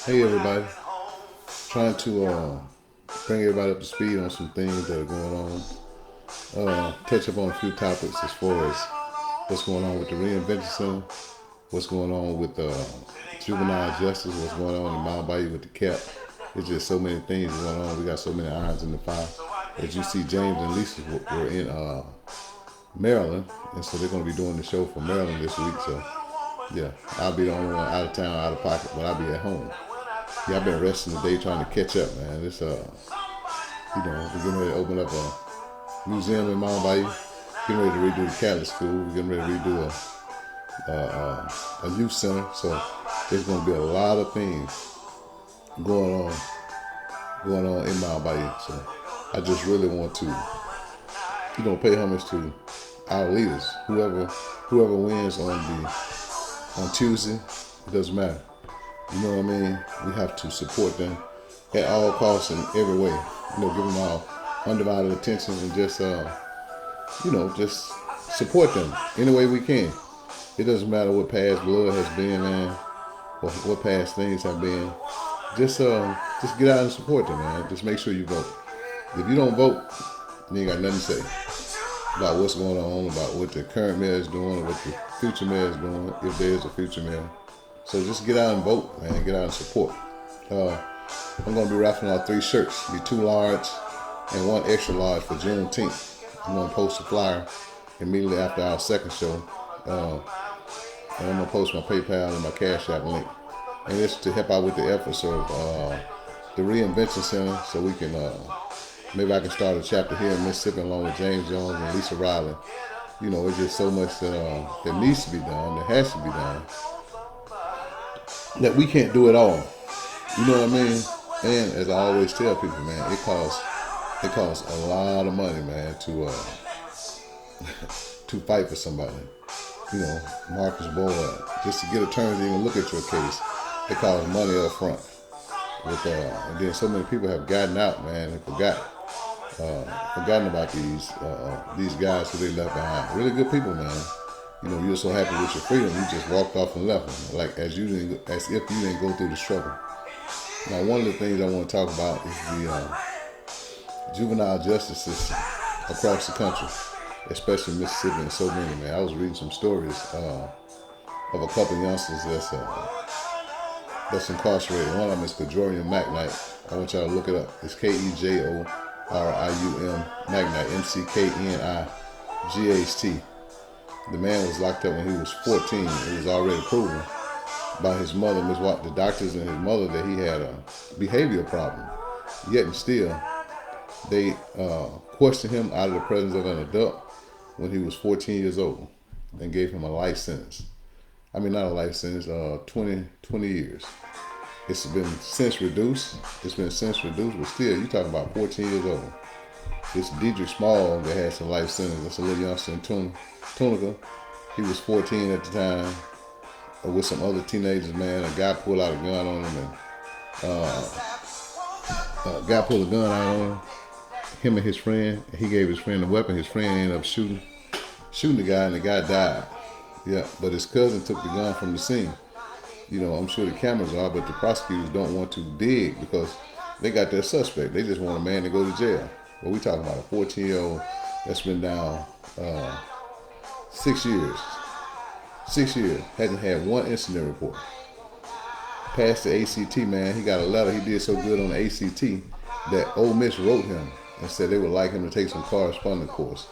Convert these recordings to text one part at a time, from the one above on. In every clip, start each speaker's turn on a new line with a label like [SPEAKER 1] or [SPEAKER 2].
[SPEAKER 1] Hey everybody, trying to bring everybody up to speed on some things that are going on. Touch up on a few topics as far as what's going on with the Reinvention Center, what's going on with juvenile justice, what's going on in Mount Bayou with the CAP. There's just so many things going on. We got so many irons in the fire. As you see, James and Lisa were in Maryland, and so they're going to be doing the show for Maryland this week. So yeah, I'll be the only one out of town, out of pocket, but I'll be at home. Yeah, I've been resting today trying to catch up, man. It's we're getting ready to open up a museum in Mount Bayou. Getting ready to redo the Catholic school. We're getting ready to redo a youth center. So there's going to be a lot of things going on in Mount Bayou. So I just really want to, pay homage to our leaders. Whoever wins on Tuesday, it doesn't matter. You know what I mean? We have to support them at all costs in every way. Give them our undivided attention and just support them any way we can. It doesn't matter what past blood has been, man, or what past things have been. Just get out and support them, man. Just make sure you vote. If you don't vote, you ain't got nothing to say about what's going on, about what the current mayor is doing, or what the future mayor is doing, if there is a future mayor. So just get out and vote, man. Get out and support. I'm going to be raffling out 3 shirts. Be 2 large and 1 extra large for Juneteenth. I'm going to post a flyer immediately after our second show. And I'm going to post my PayPal and my Cash App link. And it's to help out with the efforts of the Reinvention Center, so we can, maybe I can start a chapter here in Mississippi along with James Jones and Lisa Riley. It's just so much that needs to be done, that has to be done, that we can't do it all. You know what I mean? And as I always tell people, man, it costs a lot of money, man, to to fight for somebody. Marcus Boyd, just to get attorneys to even look at your case, it costs money up front. And then so many people have gotten out, man, and forgotten about these guys who they left behind. Really good people, man. You're so happy with your freedom, you just walked off and left them, like as if you didn't go through the struggle. Now, one of the things I want to talk about is the juvenile justice system across the country, especially Mississippi, and so many, man. I was reading some stories of a couple youngsters that's incarcerated. One of them is Kejorium McKnight. I want y'all to look it up. It's Kejorium McKnight, McKnight. The man was locked up when he was 14. It was already proven by his mother, the doctors and his mother, that he had a behavioral problem. Yet and still, they questioned him out of the presence of an adult when he was 14 years old and gave him a life sentence. I mean, not a life sentence, 20 years. It's been since reduced, but still, you're talking about 14 years old. It's Dedrick Small that has a life sentence. That's a little youngster in Tunica. He was 14 at the time, with some other teenagers, man. A guy pulled out a gun on him, him and his friend. He gave his friend a weapon. His friend ended up shooting the guy, and the guy died. Yeah, but his cousin took the gun from the scene. I'm sure the cameras are, but the prosecutors don't want to dig because they got their suspect. They just want a man to go to jail. But we talking about a 14-year-old that's been down 6 years. 6 years. Hasn't had one incident report. Passed the ACT, man. He got a letter. He did so good on the ACT that Ole Miss wrote him and said they would like him to take some correspondence course.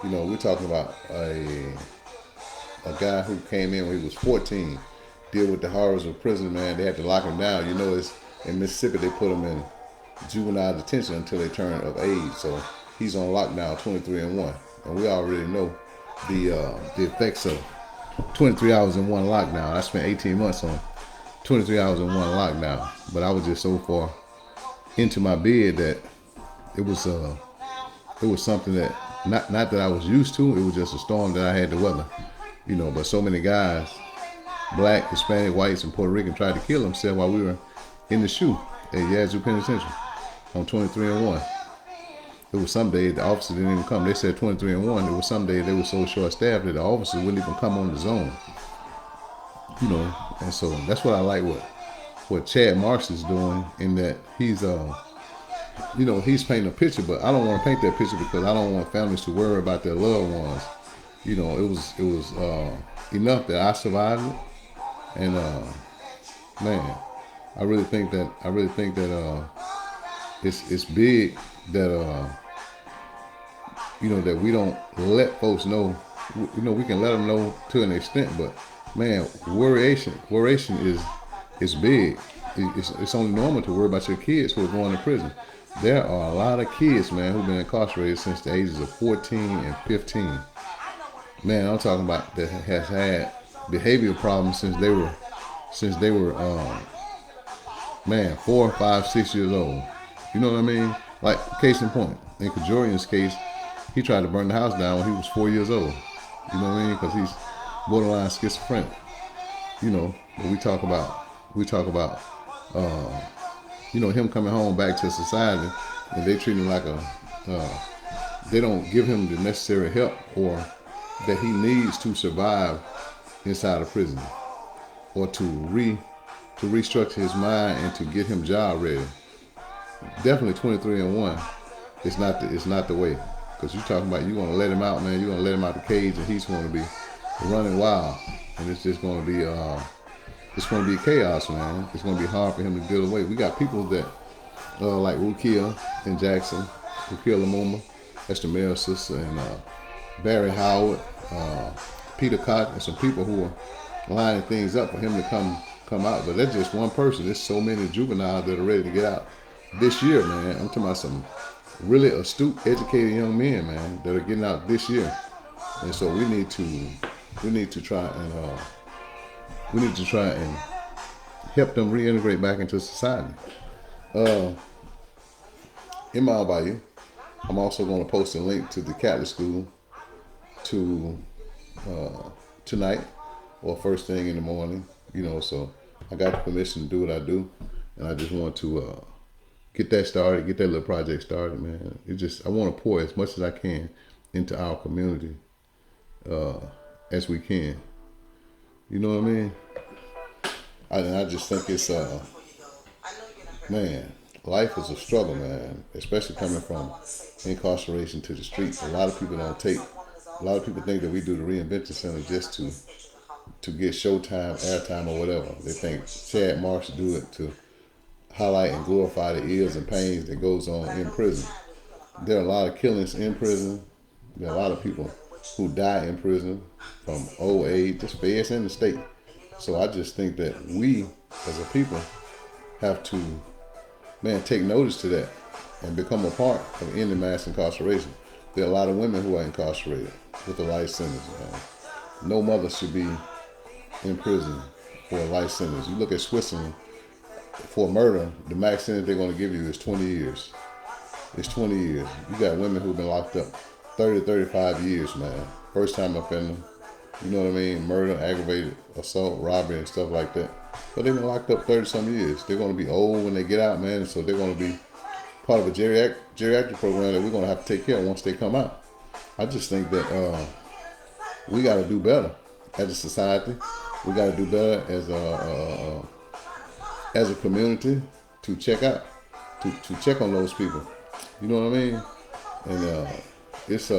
[SPEAKER 1] We're talking about a guy who came in when he was 14, deal with the horrors of prison, man. They had to lock him down. It's in Mississippi, they put him in juvenile detention until they turn of age. So he's on lockdown 23-1. And we already know the effects of 23 hours in one lockdown. I spent 18 months on 23 hours in one lockdown. But I was just so far into my bed that it was something that not that I was used to. It was just a storm that I had to weather. But so many guys, black, Hispanic, whites, and Puerto Rican, tried to kill themselves while we were in the SHU at Yazoo Penitentiary on 23-1. It was some days the officers didn't even come. They said 23-1. It was some days they were so short-staffed that the officers wouldn't even come on the zone. And so that's what I like what Chad Marks is doing, in that he's he's painting a picture, but I don't want to paint that picture because I don't want families to worry about their loved ones. It was enough that I survived it, and man, I really think that it's big that that we don't let folks know. We can let them know to an extent, but man, worration is big. It's only normal to worry about your kids who are going to prison. There are a lot of kids, man, who've been incarcerated since the ages of 14 and 15. Man, I'm talking about that has had behavioral problems since they were 4, 5, 6 years old. You know what I mean? Like, case in point, in Kajorian's case, he tried to burn the house down when he was 4 years old. You know what I mean? Because he's borderline schizophrenic. But we talk about him coming home back to society, and they treat him like they don't give him the necessary help or that he needs to survive inside of prison, or to restructure his mind and to get him job ready. Definitely 23 and 1. It's not the way, because you're talking about, you want to let him out, man. You're going to let him out the cage, and he's going to be running wild, and it's just going to be chaos, man. It's going to be hard for him to get away. We got people that like Rukia in Jackson, Rukia Lumumba, that's the mayor's sister, and Barry Howard, Peter Cott, and some people who are lining things up for him to come out. But that's just one person. There's so many juveniles that are ready to get out this year, man. I'm talking about some really astute, educated young men, man, that are getting out this year. And so we need to try and help them reintegrate back into society. In my bio, I'm also going to post a link to the Catholic school to tonight or first thing in the morning. So I got the permission to do what I do, and I just want to get that started, get that little project started, man. I want to pour as much as I can into our community as we can. You know what I mean? I just think it's man, life is a struggle, man. Especially coming from incarceration to the streets. A lot of people think that we do the Reinvention Center just to get showtime, airtime, or whatever. They think Chad Marks do it to highlight and glorify the ills and pains that goes on in prison. There are a lot of killings in prison. There are a lot of people who die in prison from old age, just feds in the state. So I just think that we, as a people, have to, man, take notice to that and become a part of ending mass incarceration. There are a lot of women who are incarcerated with a life sentence, man. No mother should be in prison for a life sentence. You look at Switzerland, for murder, the max sentence they're going to give you is 20 years. It's 20 years. You got women who've been locked up 30, 35 years, man. First time offender. You know what I mean? Murder, aggravated assault, robbery, and stuff like that. But they've been locked up 30-some years. They're going to be old when they get out, man. So they're going to be part of a geriatric program that we're going to have to take care of once they come out. I just think that we got to do better as a society. We got to do better as a community to check out, to check on those people. You know what I mean? And it's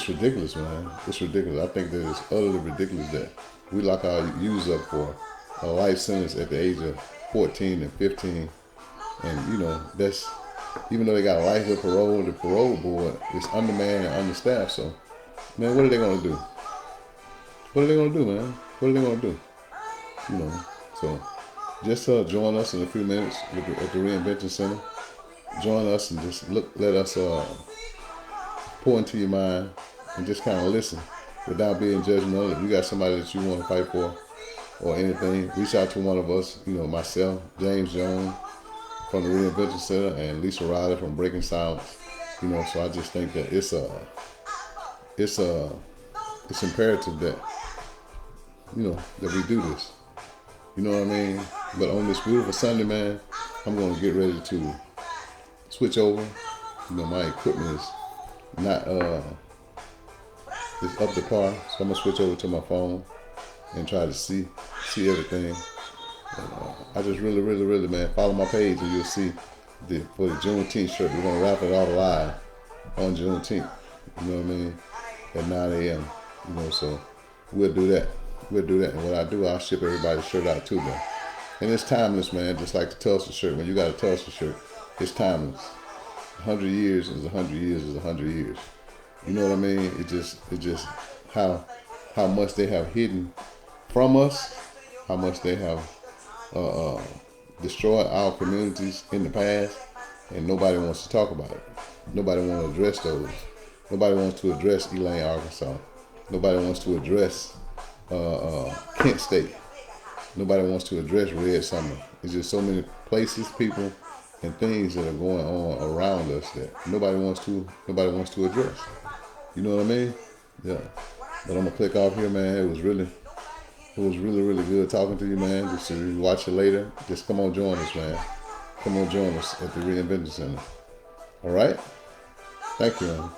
[SPEAKER 1] ridiculous, man. It's ridiculous. I think that it's utterly ridiculous that we lock our youths up for a life sentence at the age of 14 and 15. And, that's, even though they got a life with parole, the parole board is undermanned and understaffed. So, man, what are they going to do? What are they going to do, man? What are they going to do? So just join us in a few minutes at the Reinvention Center. Join us and just let us pour into your mind and just kind of listen without being judgmental. If you got somebody that you want to fight for or anything, reach out to one of us, myself, James Jones from the Reinvention Center, and Lisa Riley from Breaking Silence. So I just think that it's imperative that, that we do this. You know what I mean? But on this beautiful Sunday, man, I'm going to get ready to switch over. My equipment is not it's up to par, so I'm gonna switch over to my phone and try to see everything. I just really, man, follow my page and you'll see for the Juneteenth shirt. We're gonna raffle it all live on Juneteenth. You know what I mean? At 9 a.m. You know, so we'll do that. We'll do that. And what I do, I'll ship everybody's shirt out too, man. And it's timeless, man. Just like the Tulsa shirt. When you got a Tulsa shirt, it's timeless. 100 years is 100 years is 100 years. You know what I mean? It just how much they have hidden from us, how much they have destroyed our communities in the past, and nobody wants to talk about it. Nobody wants to address those. Nobody wants to address Elaine, Arkansas. Nobody wants to address Kent State. Nobody wants to address Red Summer. It's just so many places, people, and things that are going on around us that nobody wants to address. You know what I mean? Yeah. But I'm gonna click off here, man. It was really good talking to you, man. Just watch it later. Just come on, join us, man. Come on, join us at the Reinvention Center. All right? Thank you, man.